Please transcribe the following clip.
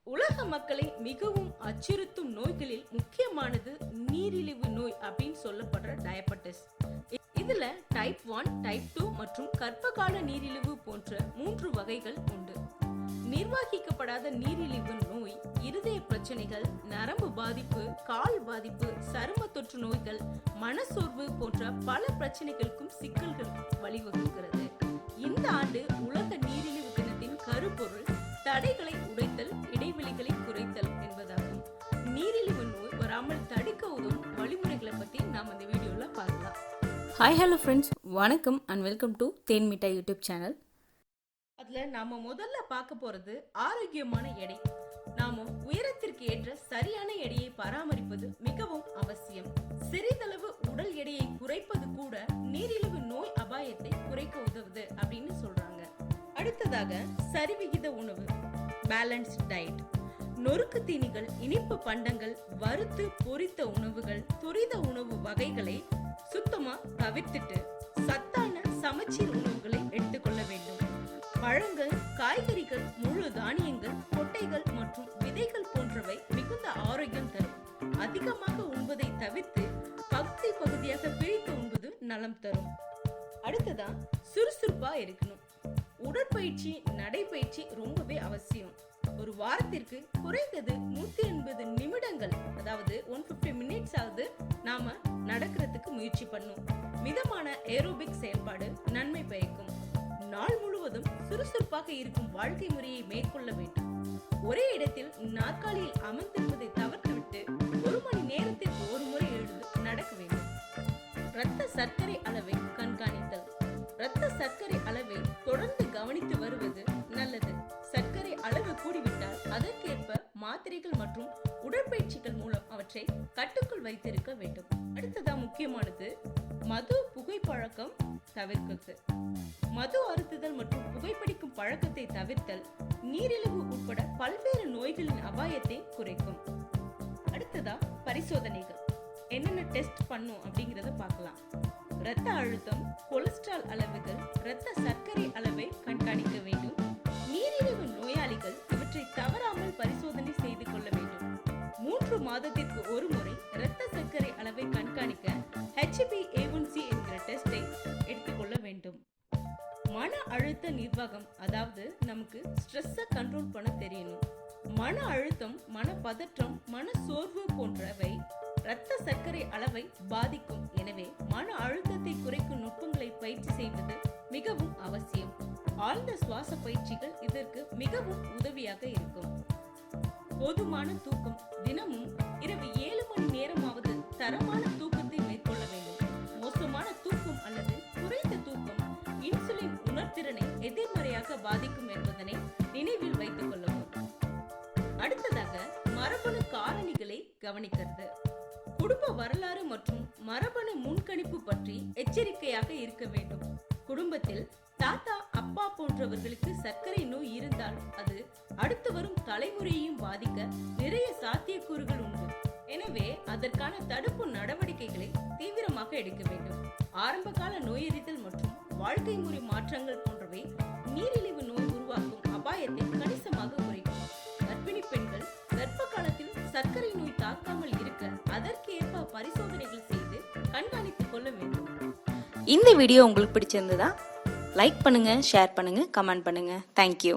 உலக மக்களை மிகவும் அச்சுறுத்தும் நோய்களில் முக்கியமானது நீரிழிவு நோய் அப்படின்னு சொல்லப்படுற டயபெட்டிஸ். இதுல டைப் 1, டைப் 2 மற்றும் கர்ப்பகால நீரிழிவு போன்ற 3 வகைகள் உண்டு. நிர்வகிக்கப்படாத நீரிழிவு நோய் இருதய பிரச்சனைகள், நரம்பு பாதிப்பு, கால் பாதிப்பு, சரும தொற்று நோய்கள், மனசோர்வு போன்ற பல பிரச்சனைகளுக்கும் சிக்கல்களுக்கும் வழிவகுக்கிறது. இந்த ஆண்டு உலக நீரிழிவு தினத்தின் கருப்பொருள் தடைகளை உடைத்தல், இடைவெளிகளை குறைத்தல் என்பதாகும். நீரிழிவு நோய் வராமல் தடுக்க உதவும் வழிமுறைகளை பத்தி நாம இந்த வீடியோல பார்க்கலாம். ஹாய் ஹலோ ஃப்ரெண்ட்ஸ், வணக்கம் and welcome to Thenmitta YouTube channel. அதுல நாம முதல்ல பார்க்க போறது ஆரோக்கியமான எடை. நாம உயரத்திற்கு ஏற்ற சரியான எடையை பராமரிப்பது மிகவும் அவசியம். சிறிதளவு உடல் எடையை குறைப்பது கூட நீரிழிவு நோய் அபாயத்தை குறைக்க உதவுது அப்படின்னு சொல்றாங்க. அடுத்ததாக சரிவிகித உணவு, பேலன்ஸ்ட் டயட். நொறுக்கு தீனிகள், இனிப்பு பண்டங்கள், வறுத்து பொரித்த உணவுகள், துரித உணவு வகைகளை சுத்தமா தவிர்த்துட்டு சத்தான சமச்சீர் உணவுகளை எடுத்துக்கொள்ள வேண்டும். பழங்கள், காய்கறிகள், முழு தானியங்கள், கொட்டைகள் மற்றும் விதைகள் போன்றவை மிகுந்த ஆரோக்கியம் தரும். அதிகமாக உண்பதை தவிர்த்து பகுதியாக பிரித்து உண்பது நலம் தரும். அடுத்ததா சுறுசுறுப்பா இருக்கணும். உடற்பயிற்சி, நடைப்பயிற்சி ரொம்பவே அவசியம். ஒரு வாரத்திற்கு குறைந்தது 180 நிமிடங்கள், அதாவது 150 மினிட்ஸ் ஆகுது நாம நடக்கிறதுக்கு முயற்சி பண்ணும். மிதமான ஏரோபிக் செயல்பாடு நன்மை பயக்கும். நாள் முழுவதும் சுறுசுறுப்பாக இருக்கும் வாழ்க்கை முறையை மேற்கொள்ள வேண்டும். ஒரே இடத்தில் நாற்காலியில் அமர்ந்திருப்பதை தவிர்த்துவிட்டு 1 மணி நேரத்திற்கு ஒரு முறை எழுந்து நடக்க வேண்டும். இரத்த சர்க்கரை அளவை கண்காணித்தல். இரத்த சர்க்கரை அளவை தொடர்ந்து கவனித்து வருவது நல்லது. சர்க்கரை அளவு கூடிவிட்டால் அதற்கேற்ப மாத்திரைகள் மற்றும் உடற்பயிற்சிகள் மூலம் அவற்றை கட்டுக்குள் வைத்திருக்க வேண்டும். அடுத்ததா முக்கியமானது மது, புகைப்பழக்கம் தவிர்க்கிறது. மது அருந்துதல் மற்றும் புகைப்பிடிக்கும் பழக்கத்தை தவிர்த்தல் நீரிழிவு உட்பட பல்வேறு நோய்களின் அபாயத்தை குறைக்கும். அடுத்ததா பரிசோதனைகள். என்னென்ன டெஸ்ட் பண்ணும் அப்படிங்கறத பார்க்கலாம். இரத்த அழுத்தம், கொலஸ்ட்ரால் அளவுகள், இரத்த சர்க்கரை அளவை கண்காணிக்க வேண்டும். நீரிழிவு நோயாளிகள் இவற்றை தவறாமல் பரிசோதனை செய்து கொள்ள வேண்டும். 3 மாதத்திற்கு ஒரு முறை இரத்த சர்க்கரை அளவை கண்காணிக்க HbA1c என்கிற டெஸ்டை எடுத்துக்கொள்ள வேண்டும். மன அழுத்த நிர்வாகம், அதாவது நமக்கு ஸ்ட்ரெஸ்ஸை கண்ட்ரோல் பண்ண தெரியணும். மன அழுத்தம், மன பதற்றம், மன சோர்வு போன்றவை இரத்த சர்க்கரை அளவை பாதிக்கும். எனவே மன அழுத்தத்தை குறைக்கும் நுட்பங்களை பயிற்சி செய்வது மிகவும் அவசியம். ஆழ்ந்த சுவாச பயிற்சிகள் இதற்கு மிகவும் உதவியாக இருக்கும். போதுமான தூக்கம். தினமும் இரவு 7 மணி நேரமாவது தரமான தூக்கத்தை மேற்கொள்ள வேண்டும். மோசமான தூக்கம் அல்லது குறைந்த தூக்கம் இன்சுலின் உணர்திறனை எதிர்மறையாக பாதிக்கும் என்பதனை நினைவில் வைத்துக் கொள்ளவும். அடுத்ததாக மரபணு காரணிகளை கவனிக்கிறது. குடும்ப வரலாறு மற்றும் மரபணு முன்கணிப்பு பற்றி எச்சரிக்கையாக இருக்க வேண்டும். குடும்பத்தில் தாத்தா, அப்பா போன்றவர்களுக்கு சர்க்கரை நோய் இருந்தால் அது அடுத்து வரும் தலைமுறையையும் பாதிக்க நிறைய சாத்தியக்கூறுகள் உண்டு. எனவே அதற்கான தடுப்பு நடவடிக்கைகளை தீவிரமாக எடுக்க வேண்டும். ஆரம்ப கால நோயறிதல் மற்றும் வாழ்க்கை முறை மாற்றங்கள் போன்றவை நீரிழிவு நோய் உருவாக்கும் அபாயத்தை கணிசமாக குறைக்கும். கர்ப்பிணி பெண்கள் கர்ப்ப காலத்தில் சர்க்கரை நோய் தாக்காமல் இருக்க அதற்கேற்ப பரிசோதனைகள் செய்து கண்காணித்துக் கொள்ள வேண்டும். இந்த வீடியோ உங்களுக்கு பிடிச்சிருந்ததா? லைக் பண்ணுங்க, ஷேர் பண்ணுங்க, கமெண்ட் பண்ணுங்க. தேங்க்யூ.